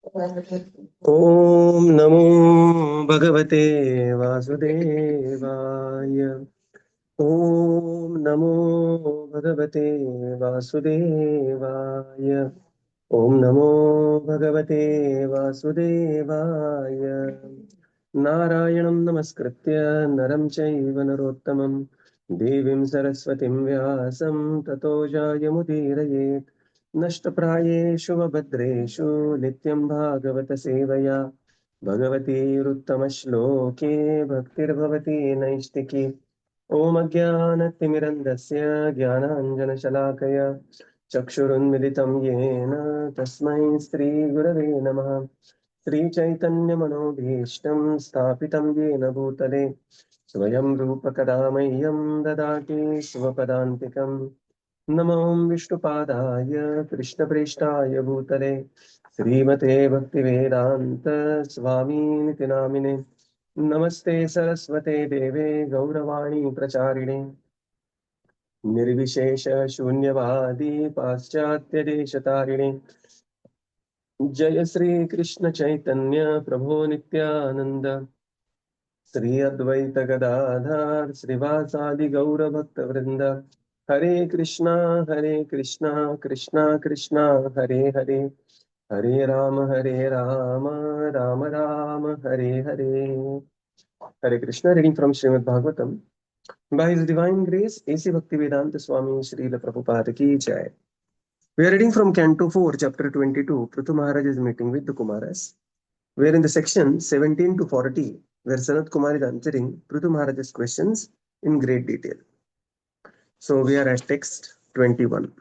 ॐ नमो भगवते वासुदेवाय। ॐ नमो भगवते वासुदेवाय। ॐ नमो भगवते वासुदेवाय। नारायणं नमस्कृत्य नरं चैव नरोत्तमं देवीं सरस्वतीं व्यासं ततो जयमुदीरयेत्। नष्टप्रायेषु वभद्रेषु नित्यं भागवत सेवया भगवतीरुत्तमश्लोके भक्तिर्भवति नैष्टिकी। ॐ अज्ञानतिमिरन्धस्य ज्ञानाञ्जनशलाकया चक्षुरुन्मिलितं येन तस्मै श्रीगुरवे नमः। श्रीचैतन्यमनोभीष्टं स्थापितं येन भूतले स्वयं रूपकदा मह्यं ददाति स्वपदान्तिकम्। नमो विष्णुपादाय कृष्णप्रेष्ठाय भूतले श्रीमते भक्तिवेदान्त स्वामीनिति नामिने। नमस्ते सरस्वते देवे गौरवाणी प्रचारिणे निर्विशेष शून्यवादी पाश्चात्य जय श्री कृष्ण चैतन्य प्रभो नित्यानंद श्री अद्वैत गदाधर श्रीवासादि गौर भक्त वृंद। Hare Krishna Krishna Krishna Hare Hare Hare Ram Ram Ram Hare Hare. Hare Krishna. Reading from Shrimad Bhagavatam. By His divine grace, A.C. Bhaktivedanta Swami Srila Prabhupada ki jai. We are reading from Canto 4, Chapter 22, Prithu Maharaj is meeting with the Kumaras. We are in the section 17 to 40, where Sanat Kumar is answering Prithu Maharaj's questions in great detail. So we are at text 21.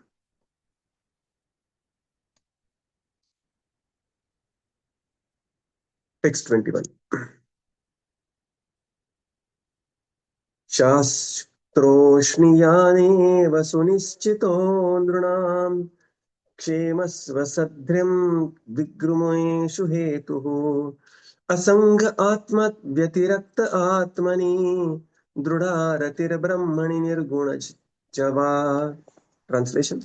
Text 21. शास्त्रोष्णीयानेव सुनिश्चितो नृणाम् क्षेमस्वसद्भ्यं विद्रुमेषु हेतुः असंग आत्मव्यतिरक्त आत्मनि दृढारतिर्ब्रह्मणि निर्गुणजवा. Translation.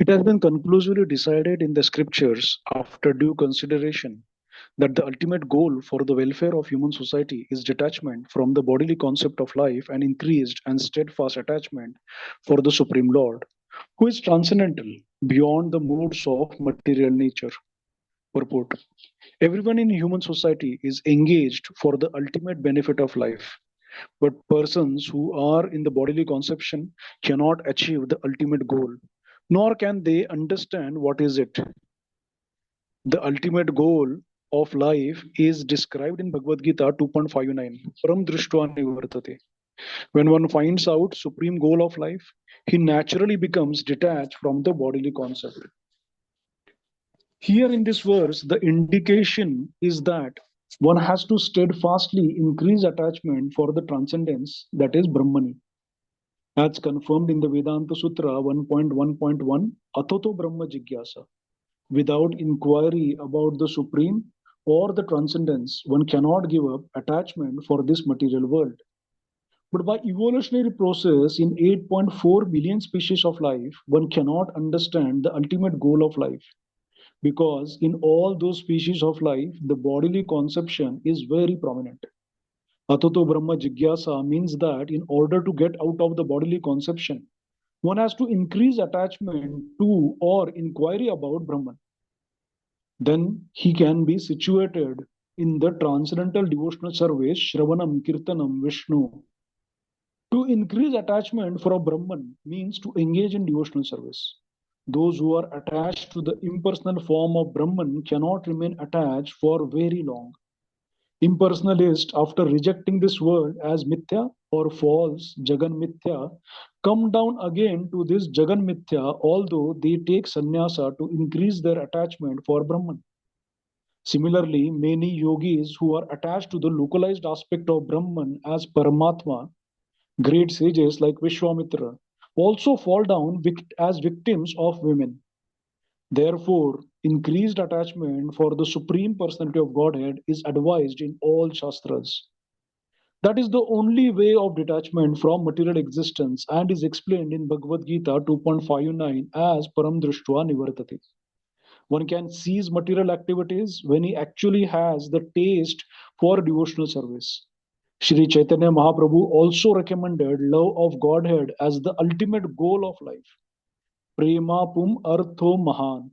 It has been conclusively decided in the scriptures, after due consideration, that the ultimate goal for the welfare of human society is detachment from the bodily concept of life and increased and steadfast attachment for the Supreme Lord, who is transcendental, beyond the modes of material nature. Purport. Everyone in human society is engaged for the ultimate benefit of life, but persons who are in the bodily conception cannot achieve the ultimate goal, nor can they understand what is it. The ultimate goal of life is described in Bhagavad Gita 2.59. Param drishtva nivartate. When one finds out supreme goal of life, he naturally becomes detached from the bodily concept. Here in this verse, the indication is that one has to steadfastly increase attachment for the transcendence that is Brahmani. As confirmed in the Vedanta Sutra 1.1.1, Atato Brahma Jigyasa. Without inquiry about the Supreme or the transcendence, one cannot give up attachment for this material world. But by evolutionary process in 8.4 billion species of life, one cannot understand the ultimate goal of life. Because in all those species of life, the bodily conception is very prominent. Atato Brahma Jigyasa means that in order to get out of the bodily conception, one has to increase attachment to or inquiry about Brahman. Then he can be situated in the transcendental devotional service, Shravanam, Kirtanam, Vishnu. To increase attachment for a Brahman means to engage in devotional service. Those who are attached to the impersonal form of Brahman cannot remain attached for very long. Impersonalists, after rejecting this world as mithya or false, Jagan mithya, come down again to this Jagan mithya, although they take sannyasa to increase their attachment for Brahman. Similarly, many yogis who are attached to the localized aspect of Brahman as Paramatma, great sages like Vishwamitra, also fall down as victims of women. Therefore, increased attachment for the Supreme Personality of Godhead is advised in all Shastras. That is the only way of detachment from material existence and is explained in Bhagavad Gita 2.59 as Param Drishtva Nivartati. One can cease material activities when he actually has the taste for devotional service. Sri Chaitanya Mahaprabhu also recommended love of Godhead as the ultimate goal of life. Prema pum artho mahan.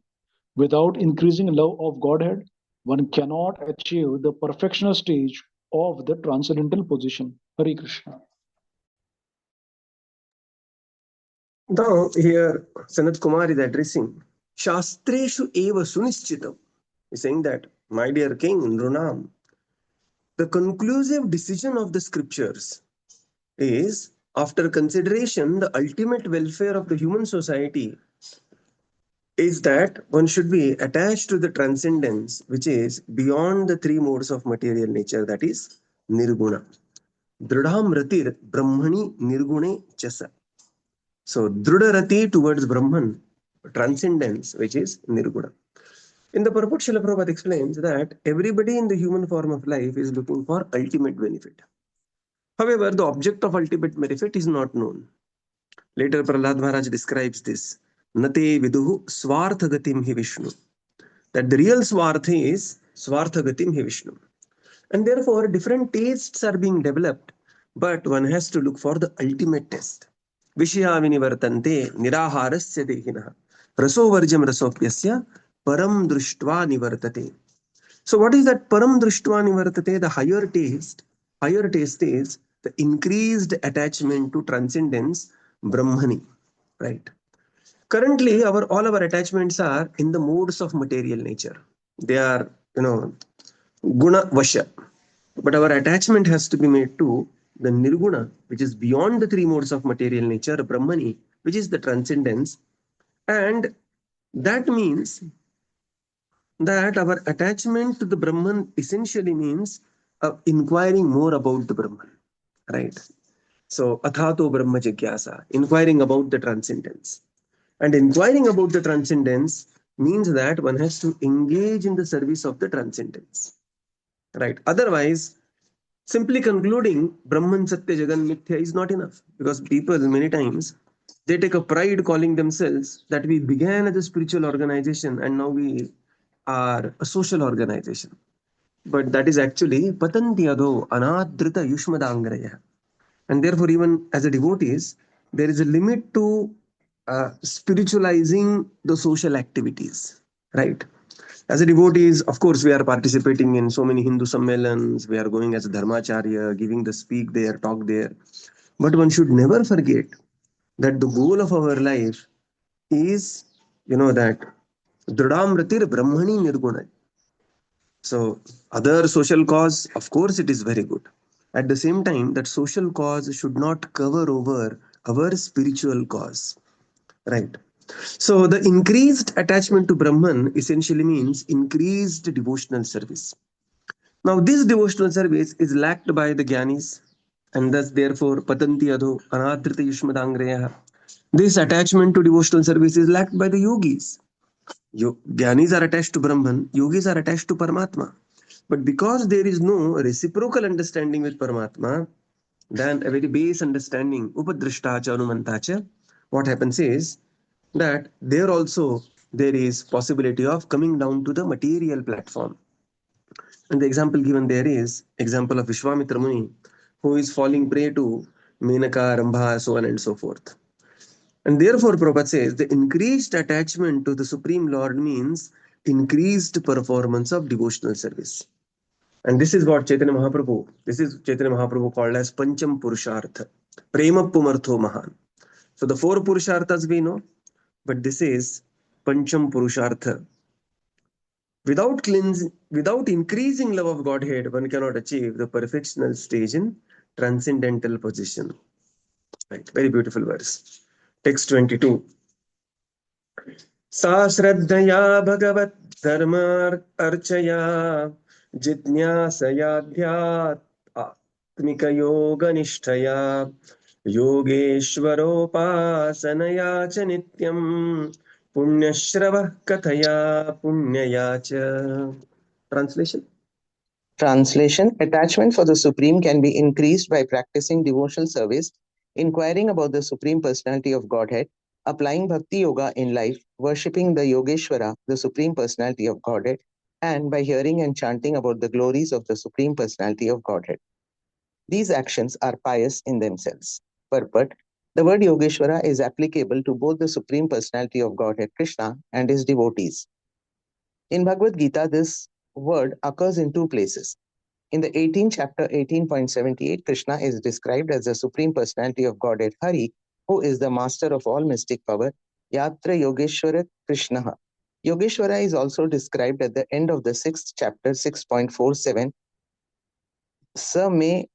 Without increasing love of Godhead, one cannot achieve the perfectional stage of the transcendental position. Hare Krishna. Now, here Sanat Kumar is addressing Shastreshu eva sunischitam. He's saying that, my dear king, Nrunam, the conclusive decision of the scriptures is, after consideration, the ultimate welfare of the human society is that one should be attached to the transcendence which is beyond the three modes of material nature, that is nirguna. Dridham ratir brahmani nirgune chasa. So dridharati towards Brahman, transcendence, which is nirguna. In the purport, Srila Prabhupada explains that everybody in the human form of life is looking for ultimate benefit. However, the object of ultimate benefit is not known. Later, Prahlad Maharaj describes this. Nate viduhu swarthagatim hi Vishnu. That the real swartha is swarthagatim hi Vishnu. And therefore, different tastes are being developed, but one has to look for the ultimate test. Vishya vinivartante niraharasya dehinaha. Raso varjam rasopyasya param drushtva nivartate. So what is that param drushtva nivartate? The higher taste. Higher taste is the increased attachment to transcendence, Brahmani, right? Currently, all our attachments are in the modes of material nature. They are, guna vasha. But our attachment has to be made to the nirguna, which is beyond the three modes of material nature, Brahmani, which is the transcendence. And that means that our attachment to the Brahman essentially means inquiring more about the Brahman, right? So, athato Brahma Jigyasa, inquiring about the transcendence. And inquiring about the transcendence means that one has to engage in the service of the transcendence, right? Otherwise, simply concluding Brahman Satya Jagan Mithya is not enough, because people many times they take a pride calling themselves that we began as a spiritual organization and now we are a social organization. But that is actually Patantiyado Anadrita Yushmadangraya. And therefore, even as a devotees, there is a limit to spiritualizing the social activities, right? As a devotees, of course, we are participating in so many Hindu sammelans. We are going as a dharmacharya, giving the speak there, talk there. But one should never forget that the goal of our life is, that Dridam Ratir Brahmani Nirguna. So, other social cause, of course, it is very good. At the same time, that social cause should not cover over our spiritual cause, right? So, the increased attachment to Brahman essentially means increased devotional service. Now, this devotional service is lacked by the Gyanis, and thus, therefore, Patanti Adho Anadrita Yushmadangreya. This attachment to devotional service is lacked by the yogis. Gyanis are attached to Brahman, yogis are attached to Paramatma. But because there is no reciprocal understanding with Paramatma, then a very base understanding, Upadrishtacha Anumantacha, what happens is that there also there is possibility of coming down to the material platform. And the example given there is example of Vishwamitra Muni, who is falling prey to Menaka, Rambha, so on and so forth. And therefore, Prabhupada says the increased attachment to the Supreme Lord means increased performance of devotional service. And this is what Chaitanya Mahaprabhu called as Pancham Purushartha, Prema Pumartho Mahan. So the four Purusharthas we know, but this is Pancham Purushartha. Without increasing love of Godhead, one cannot achieve the perfectional stage in transcendental position. Right, very beautiful verse. Text 22. Sa Shraddhaya Bhagavat Dharma Archaya Jitnyasaya Dhyatmika Yoga Nishtaya Yogeshwaropasanaya cha Nityam Punyashravah Kathaya Punyayacha. Translation. Attachment for the Supreme can be increased by practicing devotional service, inquiring about the Supreme Personality of Godhead, applying Bhakti Yoga in life, worshipping the Yogeshwara, the Supreme Personality of Godhead, and by hearing and chanting about the glories of the Supreme Personality of Godhead. These actions are pious in themselves. Purport: the word Yogeshwara is applicable to both the Supreme Personality of Godhead Krishna and his devotees. In Bhagavad Gita, this word occurs in two places. In the 18th chapter, 18.78, Krishna is described as the Supreme Personality of Godhead Hari, who is the master of all mystic power, Yatra Yogeshwara Krishna. Yogeshwara is also described at the end of the 6th chapter, 6.47, Sa me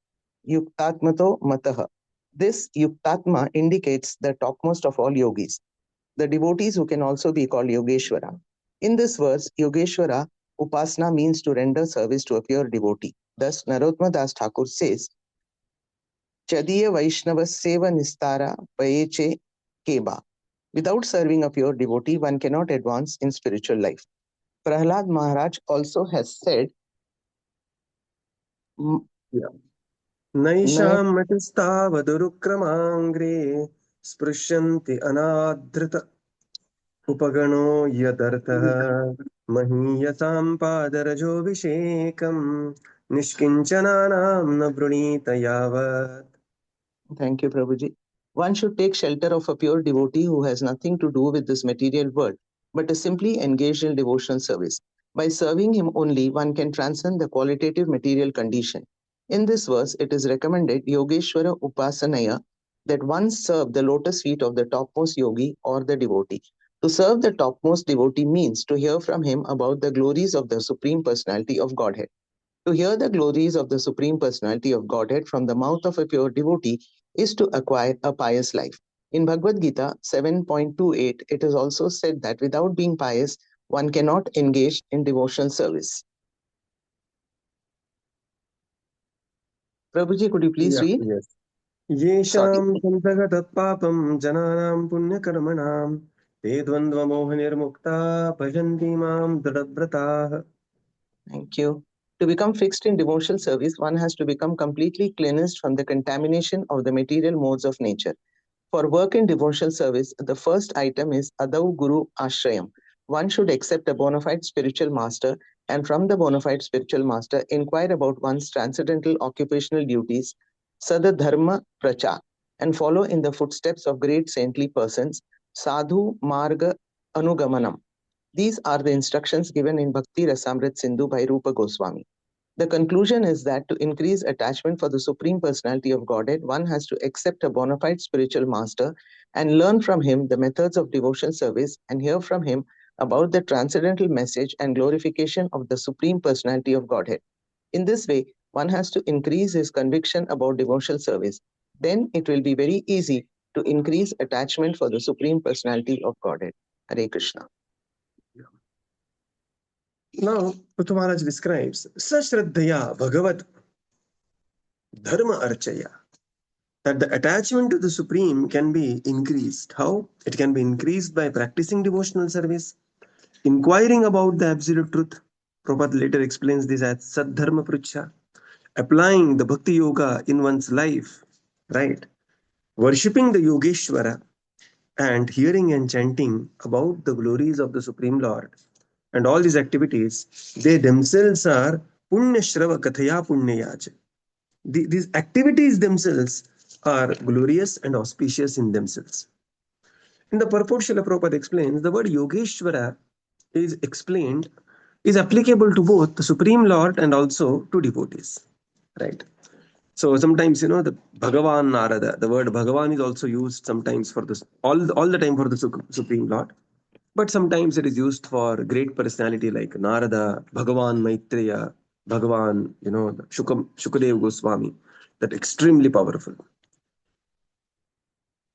yuktatmato mataha. This yuktatma indicates the topmost of all yogis, the devotees who can also be called Yogeshwara. In this verse, Yogeshwara Upasana means to render service to a pure devotee. Thus, Narottama Das Thakur says, Chadiya Vaishnava Seva Nistara Payeche Keba. Without serving a pure devotee, one cannot advance in spiritual life. Prahlad Maharaj also has said, नैषां मतिस्तावदुरुक्रमाङ्ग्रे स्पृश्यन्ति अनादृत उपगणो यदर्थः महीयतां पादरजोऽभिषेकं निष्किञ्चनानां न वृणीत यावत्. Thank you, Prabhuji. One should take shelter of a pure devotee who has nothing to do with this material world, but is simply engaged in devotional service. By serving him only, one can transcend the qualitative material condition. In this verse, it is recommended Yogeshwara Upasanaya that one serve the lotus feet of the topmost yogi or the devotee. To serve the topmost devotee means to hear from him about the glories of the Supreme Personality of Godhead. To hear the glories of the Supreme Personality of Godhead from the mouth of a pure devotee is to acquire a pious life. In Bhagavad Gita 7.28, it is also said that without being pious, one cannot engage in devotional service. Prabhuji, could you please read? Yes. येषां सन्तगतः पापं जनानां पुण्यकर्मणां ते द्वन्द्वमोहनिर्मुक्ता भजन्ति मां दृढव्रताः. Thank you. To become fixed in devotional service, one has to become completely cleansed from the contamination of the material modes of nature. For work in devotional service, the first item is Adau Guru Ashrayam. One should accept a bona fide spiritual master, and from the bona fide spiritual master, inquire about one's transcendental occupational duties, Sadadharma Prachar, and follow in the footsteps of great saintly persons, Sadhu Marga Anugamanam. These are the instructions given in Bhakti Rasamrit Sindhu by Rupa Goswami. The conclusion is that to increase attachment for the Supreme Personality of Godhead, one has to accept a bona fide spiritual master and learn from him the methods of devotional service and hear from him about the transcendental message and glorification of the Supreme Personality of Godhead. In this way, one has to increase his conviction about devotional service. Then it will be very easy to increase attachment for the Supreme Personality of Godhead. Hare Krishna. Now, Prithu Maharaj describes Sashraddhaya Bhagavat Dharma Archaya, that the attachment to the Supreme can be increased. How? It can be increased by practicing devotional service, inquiring about the absolute truth. Prabhupada later explains this as Sadharma Prucha, applying the Bhakti Yoga in one's life, right? Worshipping the Yogeshwara and hearing and chanting about the glories of the Supreme Lord. And all these activities, they themselves are Punya Shrava Kathaya Punyayacha. These activities themselves are glorious and auspicious in themselves. In the purport, Srila Prabhupada explains the word Yogeshwara is applicable to both the Supreme Lord and also to devotees, right? So sometimes, the Bhagavan Narada, the word Bhagavan is also used sometimes for this, all the time for the Supreme Lord. But sometimes it is used for great personality like Narada, Bhagavan Maitreya, Bhagavan, Shukadev Goswami, that extremely powerful.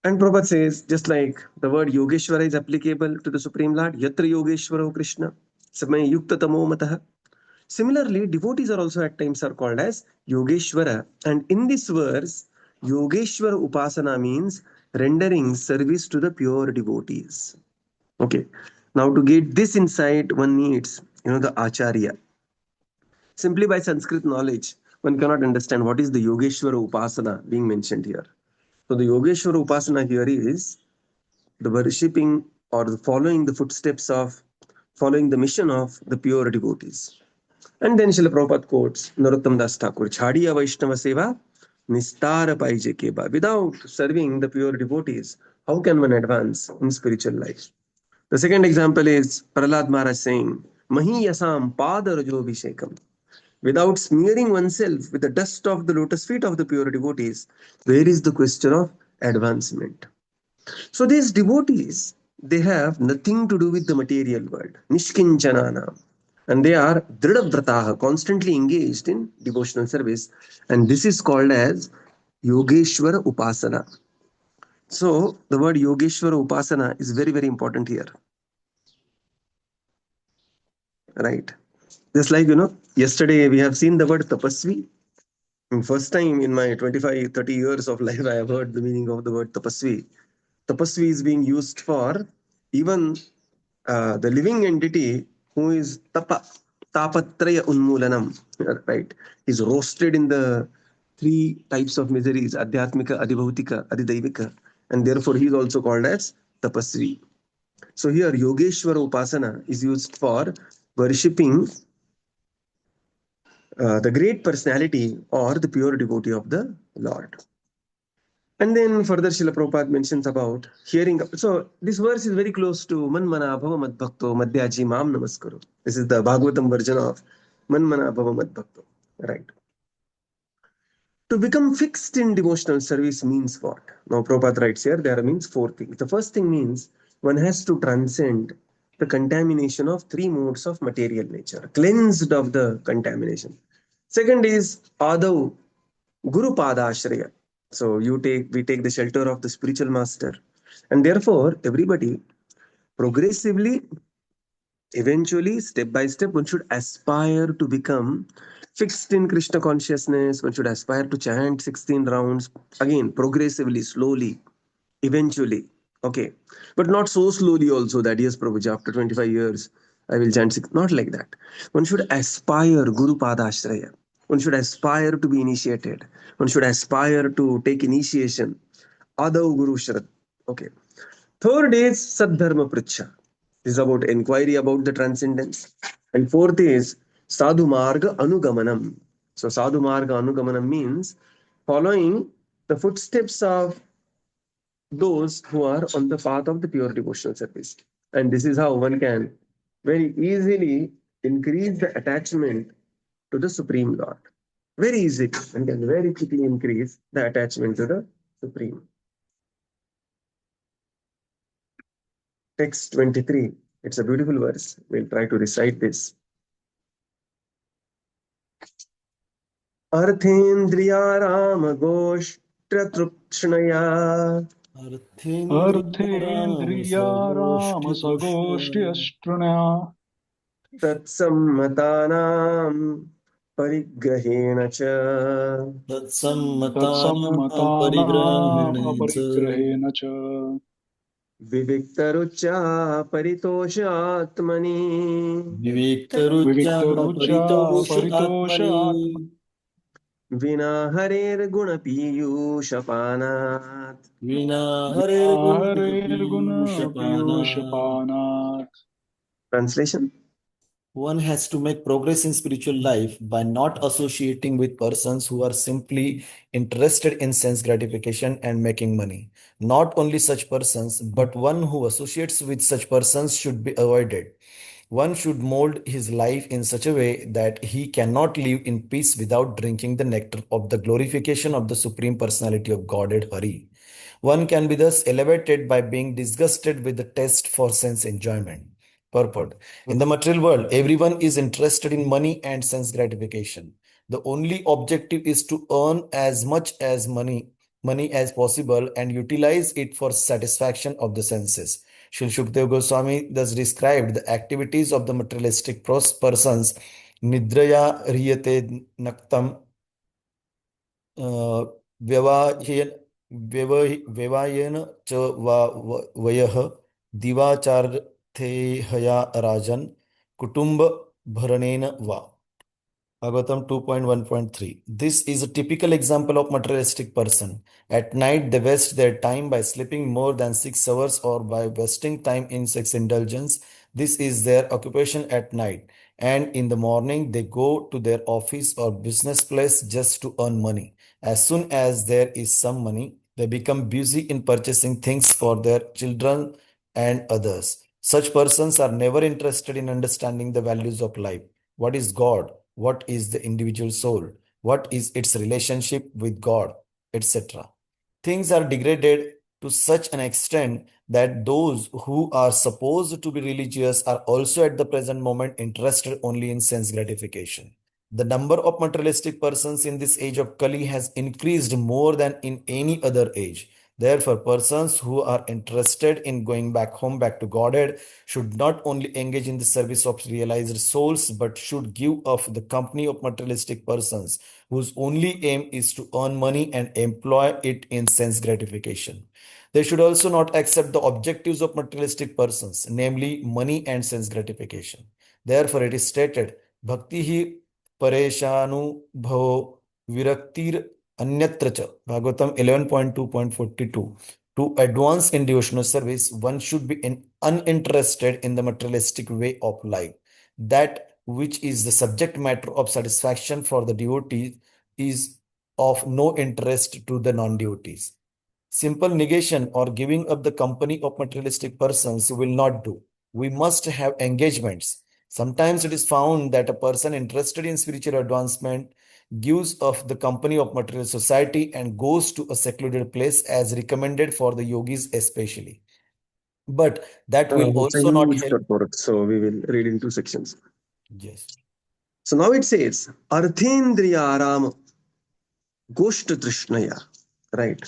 And Prabhupada says, just like the word Yogeshwara is applicable to the Supreme Lord, Yatra Yogeshwaro Krishna, Samay Yukta Tamo Mataha. Similarly, devotees are also at times are called as Yogeshwara. And in this verse, Yogeshwara Upasana means rendering service to the pure devotees. Okay. Now to get this insight, one needs, the Acharya. Simply by Sanskrit knowledge, one cannot understand what is the Yogeshwara Upasana being mentioned here. So the Yogeshwara Upasana here is the worshipping or the following the footsteps of following the mission of the pure devotees. And then Srila Prabhupada quotes Narottam Das Thakur, Chhadiya Vaishnava Seva, Nistara Paije Keba. Without serving the pure devotees, how can one advance in spiritual life? The second example is Prahlad Maharaj saying, Mahi Yasam Pada Rajo Vishekam. Without smearing oneself with the dust of the lotus feet of the pure devotees, where is the question of advancement? So these devotees, they have nothing to do with the material world. Nishkinchanana. And they are Dridhavrataha, constantly engaged in devotional service. And this is called as Yogeshwara Upasana. So the word Yogeshwara Upasana is very, very important here. Right? Just like, yesterday we have seen the word Tapasvi. First time in my 25, 30 years of life, I have heard the meaning of the word Tapasvi. Tapasvi is being used for even the living entity who is tapatraya unmulanam, right? Is roasted in the three types of miseries, adhyatmika, adhibhautika, adhidaivika, and therefore he is also called as tapasvi. So here Yogeshwara Upasana is used for worshipping the great personality or the pure devotee of the Lord. And then further Srila Prabhupada mentions about hearing. So this verse is very close to Manmana Bhava Madbhakto Madhyaji Mam Namaskaro. This is the Bhagavatam version of Manmana Bhava Madbhakto. Right. To become fixed in devotional service means what? Now Prabhupada writes here, there means four things. The first thing means one has to transcend the contamination of three modes of material nature, cleansed of the contamination. Second is Adav Guru Pada Ashraya. So we take the shelter of the spiritual master. And therefore, everybody progressively, eventually, step by step, one should aspire to become fixed in Krishna consciousness. One should aspire to chant 16 rounds. Again, progressively, slowly, eventually. Okay. But not so slowly also that, yes, Prabhuji, after 25 years, I will chant six. Not like that. One should aspire Guru Pada Ashraya. One should aspire to be initiated. One should aspire to take initiation. Adav Guru Shrad. Okay. Third is Sadharma Pricha. This is about inquiry about the transcendence. And fourth is Sadhu Marga Anugamanam. So Sadhu Marga Anugamanam means following the footsteps of those who are on the path of the pure devotional service. And this is how one can very easily increase the attachment to the Supreme Lord. Very easily, and can very quickly increase the attachment to the Supreme. Text 23. It's a beautiful verse. We'll try to recite this. Arthendriya Goshtratrukshnaya Arthendriya Rama Sagoshti Ashtrana Tatsammatanam Parigrahena Cha Tatsammatanam Aparigrahena Cha Viviktarucha Paritoshatmani Viviktarucha Paritosha Atma Vina Harer Guna Piyushapanat. Harer Guna Piyushapanat. Translation. One has to make progress in spiritual life by not associating with persons who are simply interested in sense gratification and making money. Not only such persons, but one who associates with such persons should be avoided. One should mold his life in such a way that he cannot live in peace without drinking the nectar of the glorification of the Supreme Personality of Godhead Hari. One can be thus elevated by being disgusted with the taste for sense enjoyment. Purport. In the material world, everyone is interested in money and sense gratification. The only objective is to earn as much as money as possible and utilize it for satisfaction of the senses. Srila Shukdev Goswami thus described the activities of the materialistic persons. Nidraya riyate naktam व्यवायेन च वयः दिवाचार्थेहया राजन् कुटुम्ब भरणेन वा. Bhagavatam 2.1.3. This is a typical example of materialistic person. At night, they waste their time by sleeping more than 6 hours or by wasting time in sex indulgence. This is their occupation at night. And in the morning, they go to their office or business place just to earn money. As soon as there is some money, they become busy in purchasing things for their children and others. Such persons are never interested in understanding the values of life. What is God? What is the individual soul? What is its relationship with God, etc. Things are degraded to such an extent that those who are supposed to be religious are also at the present moment interested only in sense gratification. The number of materialistic persons in this age of Kali has increased more than in any other age. Therefore, persons who are interested in going back home, back to Godhead, should not only engage in the service of realized souls, but should give up the company of materialistic persons whose only aim is to earn money and employ it in sense gratification. They should also not accept the objectives of materialistic persons, namely money and sense gratification. Therefore, it is stated, Bhakti hi pareshanu bhavo viraktir anyatra cha. Bhagavatam 11.2.42. To advance in devotional service, one should be uninterested in the materialistic way of life. That which is the subject matter of satisfaction for the devotee is of no interest to the non-devotees. Simple negation or giving up the company of materialistic persons will not do. We must have engagements. Sometimes it is found that a person interested in spiritual advancement gives up the company of material society and goes to a secluded place as recommended for the yogis especially. But that will It's a also not huge help. purport, so we will read in two sections. Yes. So now it says, Arthendriya Aram Goshta Trishnaya, right?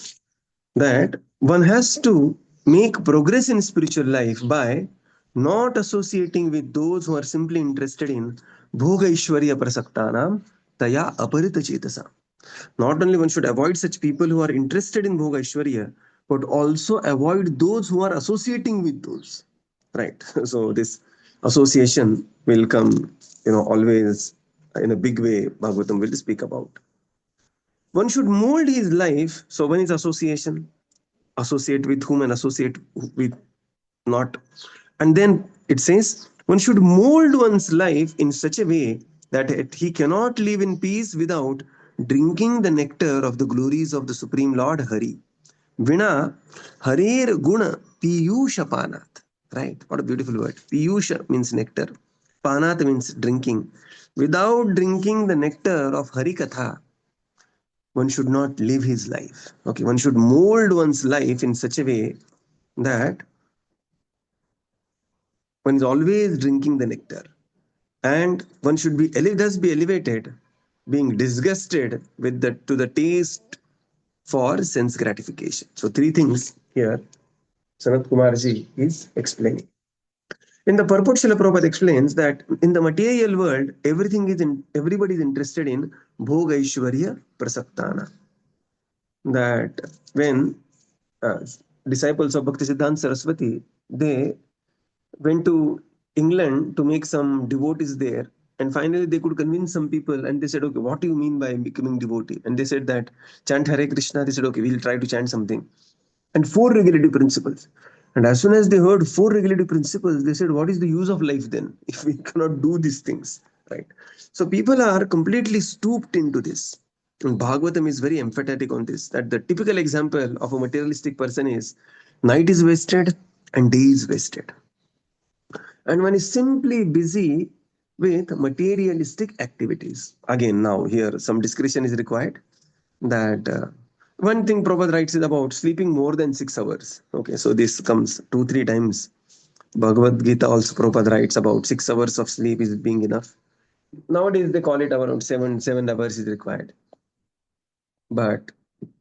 That one has to make progress in spiritual life by not associating with those who are simply interested in Bhoga Ishwarya Prasaktanam Taya Aparita Chetasa. Not only one should avoid such people who are interested in Bhoga Ishwarya, but also avoid those who are associating with those. Right. So this association will come, always in a big way. Bhagavatam will speak about. One should mold his life. So one is association, associate with whom and associate with not. And then it says one should mold one's life in such a way that he cannot live in peace without drinking the nectar of the glories of the Supreme Lord Hari. Vina Harir Guna Piyusha Panat. Right? What a beautiful word. Piyusha means nectar. Panat means drinking. Without drinking the nectar of Harikatha, one should not live his life. Okay, one should mold one's life in such a way that one is always drinking the nectar. And one should be thus be elevated, being disgusted with the taste for sense gratification. So three things here Sanat Kumarji is explaining. In the purport, Srila Prabhupada explains that in the material world, everybody is interested in Bhoga Ishwarya Prasaktana. That when disciples of Bhaktisiddhanta Saraswati, they went to England to make some devotees there. And finally, they could convince some people and they said, okay, what do you mean by becoming devotee? And they said that chant Hare Krishna. They said, okay, we'll try to chant something. And 4 regulative principles. And as soon as they heard 4 regulative principles, they said, what is the use of life then if we cannot do these things? Right? So people are completely stooped into this. And Bhagavatam is very emphatic on this, that the typical example of a materialistic person is night is wasted and day is wasted. And one is simply busy with materialistic activities. Again, now here some discretion is required. That one thing Prabhupada writes is about sleeping more than 6 hours. Okay, so this comes 2-3 times. Bhagavad Gita also Prabhupada writes about 6 hours of sleep is being enough. Nowadays they call it around 7 hours is required. But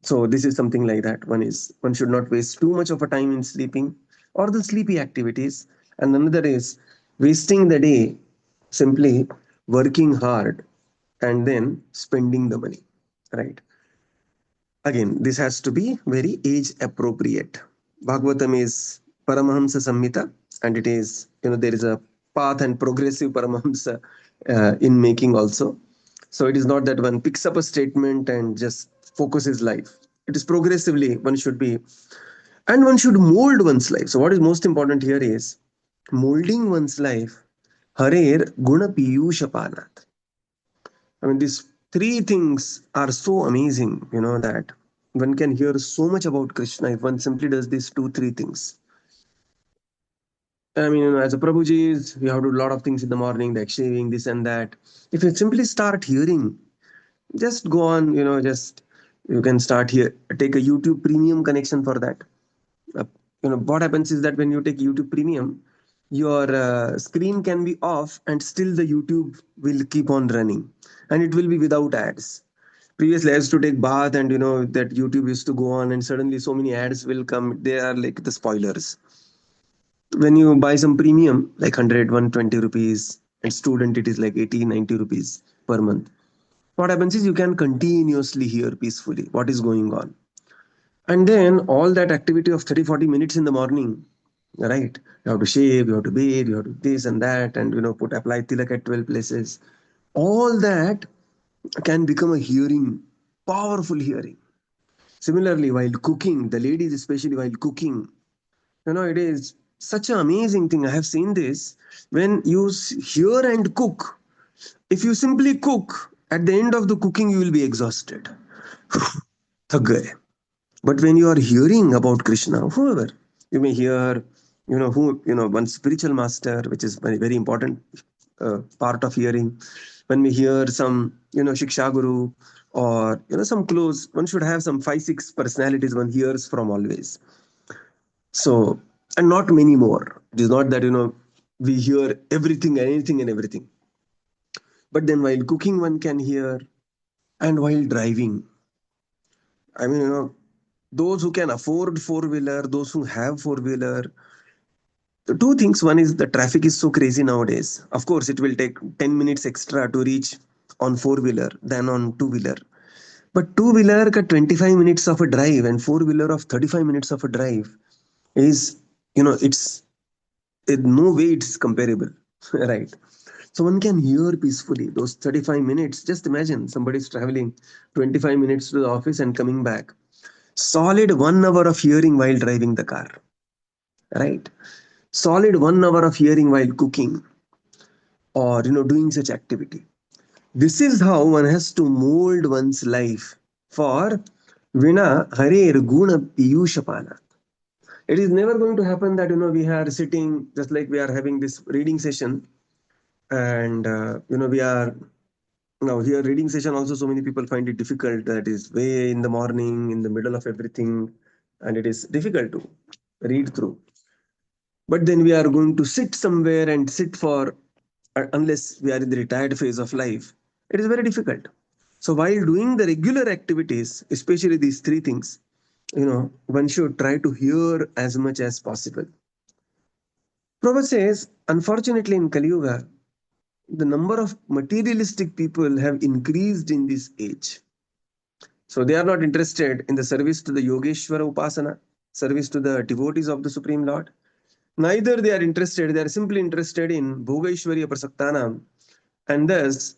so this is something like that. One should not waste too much of a time in sleeping or the sleepy activities. And another is wasting the day simply working hard and then spending the money. Right. Again, this has to be very age appropriate. Bhagavatam is Paramahamsa Samhita, and it is, there is a path and progressive Paramahamsa in making also. So it is not that one picks up a statement and just focuses life. It is progressively one should be, and one should mold one's life. So what is most important here is molding one's life. Harer guna piyusha panat. I mean, these three things are so amazing, that one can hear so much about Krishna if one simply does these two, three things. I mean, as a Prabhuji, you have to do a lot of things in the morning, the achieving this and that. If you simply start hearing, just go on, just you can start here, take a YouTube premium connection for that. What happens is that when you take YouTube premium, your screen can be off and still the YouTube will keep on running and it will be without ads. Previously, I used to take bath and that YouTube used to go on and suddenly so many ads will come. They are like the spoilers. When you buy some premium, like 100, 120 rupees, and student, it is like 80, 90 rupees per month. What happens is you can continuously hear peacefully what is going on. And then all that activity of 30, 40 minutes in the morning, right? You have to shave, you have to bathe, you have to this and that, and apply tilak at 12 places. All that can become a hearing, powerful hearing. Similarly, while cooking, the ladies, especially while cooking, it is such an amazing thing. I have seen this. When you hear and cook, if you simply cook, at the end of the cooking, you will be exhausted. Thak gaye. But when you are hearing about Krishna, whoever, you may hear, one spiritual master, which is very, very important part of hearing. When we hear some, Shiksha Guru or, some close, one should have some 5, 6 personalities one hears from always. So, and not many more. It is not that, we hear everything, anything and everything. But then while cooking, one can hear, and while driving. I mean, those who can afford four-wheeler, those who have four-wheeler, the two things. One is the traffic is so crazy nowadays. Of course, it will take 10 minutes extra to reach on four-wheeler than on two-wheeler. But two-wheeler ka 25 minutes of a drive and four-wheeler of 35 minutes of a drive is, it's in no way it's comparable, right? So one can hear peacefully those 35 minutes. Just imagine somebody is traveling 25 minutes to the office and coming back. Solid 1 hour of hearing while driving the car, right? Solid 1 hour of hearing while cooking or doing such activity. This is how one has to mold one's life for Vina Harer Guna Piyushapana. It is never going to happen that we are sitting just like we are having this reading session, and we are now here reading session. Also, so many people find it difficult. That is way in the morning, in the middle of everything, and it is difficult to read through. But then we are going to sit somewhere and sit for, unless we are in the retired phase of life, it is very difficult. So while doing the regular activities, especially these three things, one should try to hear as much as possible. Prabhupada says, unfortunately in Kali Yuga, the number of materialistic people have increased in this age. So they are not interested in the service to the Yogeshwara Upasana, service to the devotees of the Supreme Lord. Neither they are interested, they are simply interested in Bhogaishwarya Prasaktanam, and thus,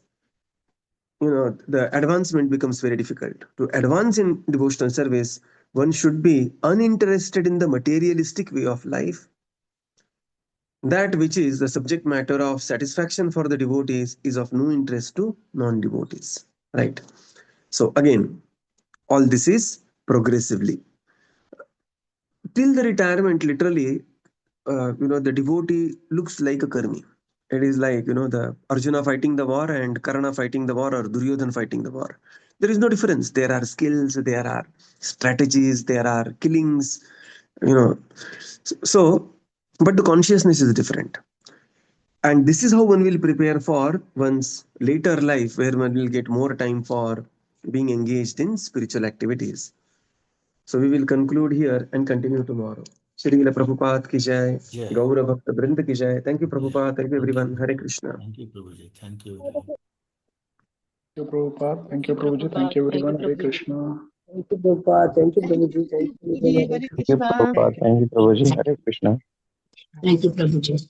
the advancement becomes very difficult. To advance in devotional service, one should be uninterested in the materialistic way of life. That which is the subject matter of satisfaction for the devotees is of no interest to non-devotees, right? So again, all this is progressively. Till the retirement, literally, the devotee looks like a karmi. It is like, the Arjuna fighting the war and Karna fighting the war or Duryodhana fighting the war. There is no difference. There are skills, there are strategies, there are killings, So, but the consciousness is different. And this is how one will prepare for one's later life, where one will get more time for being engaged in spiritual activities. So we will conclude here and continue tomorrow. Srila Prabhupada ki jai, Jai. Gaura Bhakta Vrinda ki jai. Thank you, Prabhupada. Thank you, everyone. Hare Krishna. Thank you, Prabhuji. Thank you. Thank you, Prabhupada. Thank you, Prabhuji. Thank you, everyone. Hare Krishna. Thank you, Prabhupada. Thank you, Prabhuji. Thank you, Hare everyone. Krishna. Prabhupada. Thank you, Prabhuji. Hare Krishna. Thank you, Prabhuji.